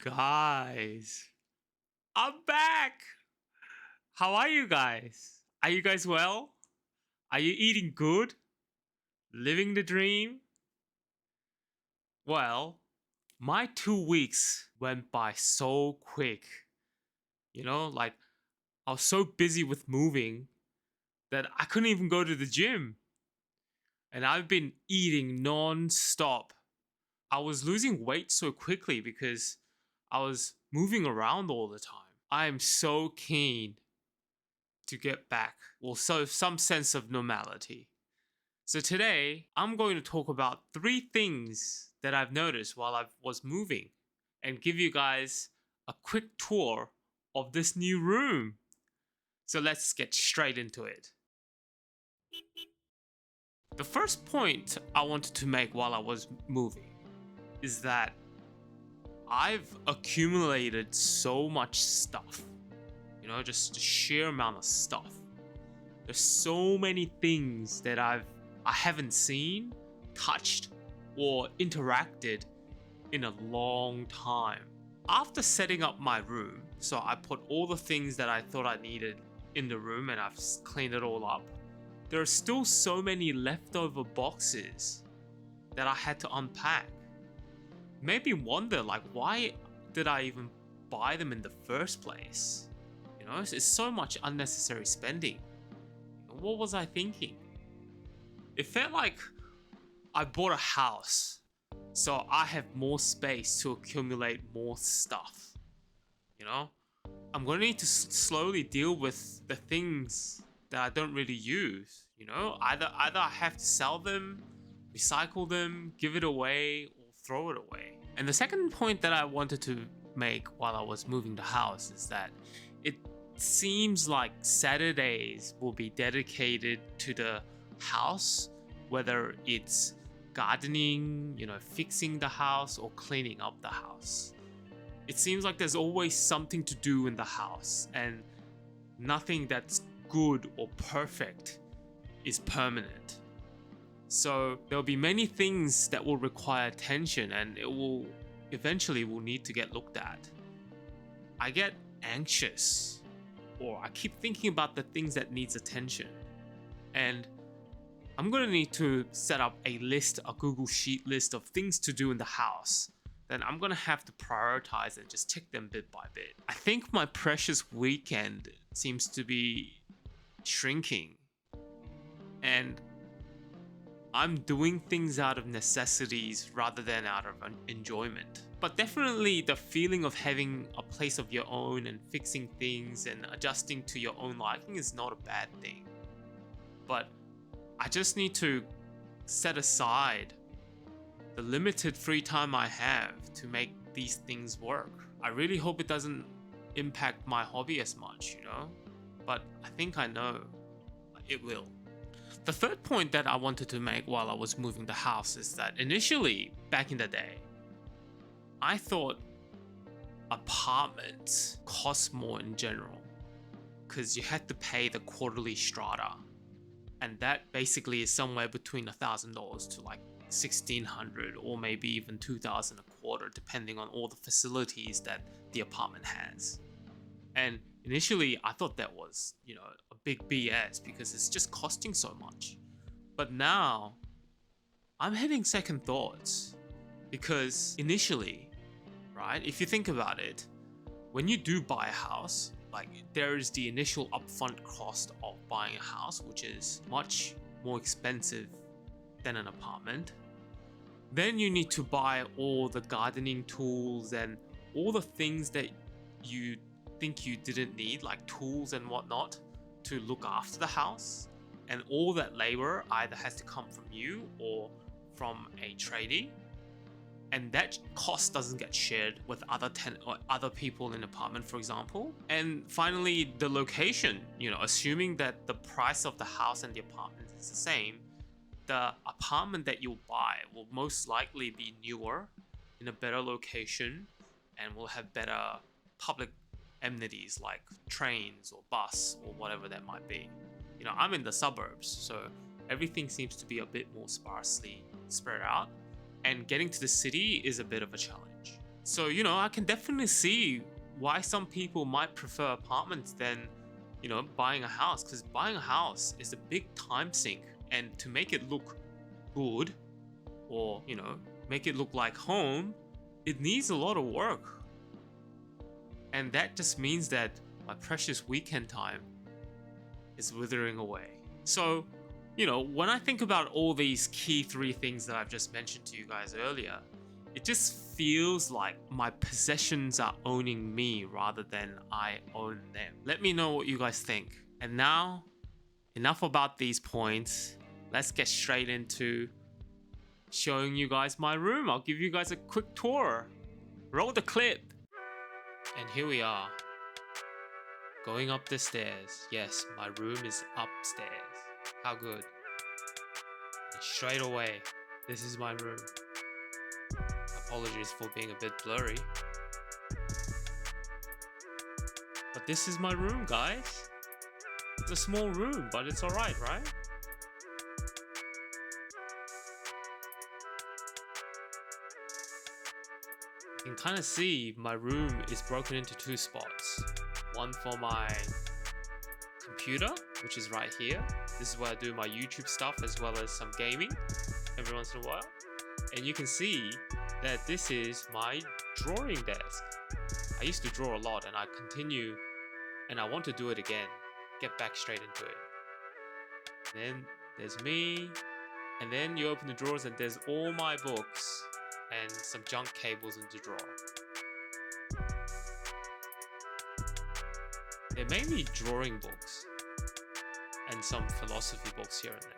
Guys, I'm back. How are you guys? Are you guys well? Are you eating good? Living the dream? Well, my 2 weeks went by so quick. Like I was so busy with moving that I couldn't even go to the gym. And I've been eating non stop. I was losing weight so quickly because I was moving around all the time. I am so keen to get back, well, so some sense of normality. So today, I'm going to talk about 3 things that I've noticed while I was moving and give you guys a quick tour of this new room. So let's get straight into it. The first point I wanted to make while I was moving is that I've accumulated so much stuff. Just the sheer amount of stuff. There's so many things that I haven't seen, touched, or interacted in a long time. After setting up my room, so I put all the things that I thought I needed in the room and I've cleaned it all up. There are still so many leftover boxes that I had to unpack. Made me wonder, like, why did I even buy them in the first place? It's so much unnecessary spending. What was I thinking? It felt like I bought a house, so I have more space to accumulate more stuff. You know, I'm gonna need to slowly deal with the things that I don't really use. Either I have to sell them, recycle them, give it away, or throw it away. And the second point that I wanted to make while I was moving the house is that it seems like Saturdays will be dedicated to the house, whether it's gardening, fixing the house, or cleaning up the house. It seems like there's always something to do in the house, and nothing that's good or perfect is permanent. So there'll be many things that will require attention, and it will eventually will need to get looked at. I get anxious, or I keep thinking about the things that needs attention. And I'm gonna need to set up a Google Sheet list of things to do in the house. Then I'm gonna have to prioritize and just tick them bit by bit. I think my precious weekend seems to be shrinking. And I'm doing things out of necessities rather than out of enjoyment. But definitely the feeling of having a place of your own and fixing things and adjusting to your own liking is not a bad thing. But I just need to set aside the limited free time I have to make these things work. I really hope it doesn't impact my hobby as much, But I think I know it will. The third point that I wanted to make while I was moving the house is that initially, back in the day, I thought apartments cost more in general because you had to pay the quarterly strata. And that basically is somewhere between $1,000 to like $1,600 or maybe even $2,000 a quarter, depending on all the facilities that the apartment has. And initially, I thought that was, a big BS because it's just costing so much. But now, I'm having second thoughts because initially, right, if you think about it, when you do buy a house, like there is the initial upfront cost of buying a house, which is much more expensive than an apartment. Then you need to buy all the gardening tools and all the things that you think you didn't need, like tools and whatnot, to look after the house. And all that labor either has to come from you or from a tradie. And that cost doesn't get shared with other people in the apartment, for example. And finally, the location, assuming that the price of the house and the apartment is the same, the apartment that you'll buy will most likely be newer, in a better location, and will have better public amenities like trains or bus or whatever that might be. I'm in the suburbs, so everything seems to be a bit more sparsely spread out, and getting to the city is a bit of a challenge. So, I can definitely see why some people might prefer apartments than, buying a house, because buying a house is a big time sink. And to make it look good, or, make it look like home, it needs a lot of work. And that just means that my precious weekend time is withering away. So, when I think about all these key 3 things that I've just mentioned to you guys earlier, it just feels like my possessions are owning me rather than I own them. Let me know what you guys think. And now, enough about these points. Let's get straight into showing you guys my room. I'll give you guys a quick tour. Roll the clip. And here we are. Going up the stairs. Yes, my room is upstairs. How good. And straight away, this is my room. Apologies for being a bit blurry. But this is my room, guys. It's a small room, but it's alright, right? You can kind of see my room is broken into 2 spots. One for my computer, which is right here. This is where I do my YouTube stuff as well as some gaming every once in a while. And you can see that this is my drawing desk. I used to draw a lot and I continue and I want to do it again. Get back straight into it. And then there's me. And then you open the drawers and there's all my books and some junk cables in the drawer. They're mainly drawing books and some philosophy books here and there.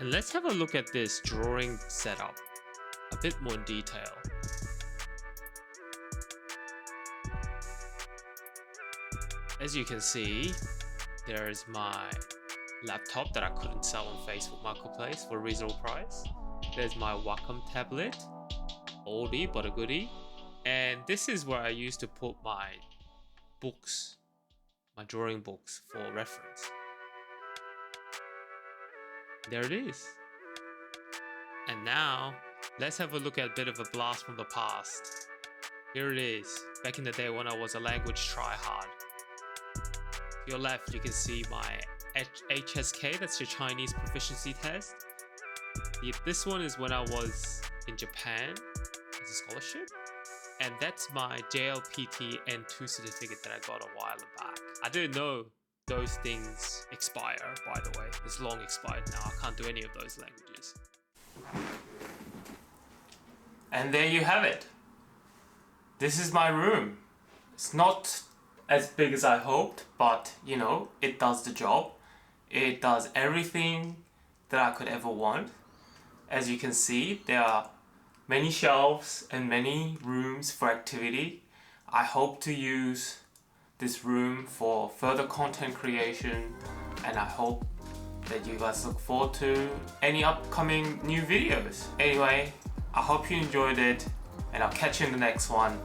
And let's have a look at this drawing setup a bit more in detail. As you can see, there's my laptop that I couldn't sell on Facebook Marketplace for a reasonable price. There's my Wacom tablet, oldie but a goodie. And this is where I used to put my books, my drawing books for reference. There it is. And now, let's have a look at a bit of a blast from the past. Here it is, back in the day when I was a language tryhard. To your left, you can see my HSK, that's your Chinese proficiency test. This one is when I was in Japan as a scholarship. And that's my JLPT N2 certificate that I got a while back. I didn't know those things expire, by the way. It's long expired now. I can't do any of those languages. And there you have it. This is my room. It's not as big as I hoped, but it does the job. It does everything that I could ever want. As you can see, there are many shelves and many rooms for activity. I hope to use this room for further content creation, and I hope that you guys look forward to any upcoming new videos. Anyway, I hope you enjoyed it, and I'll catch you in the next one.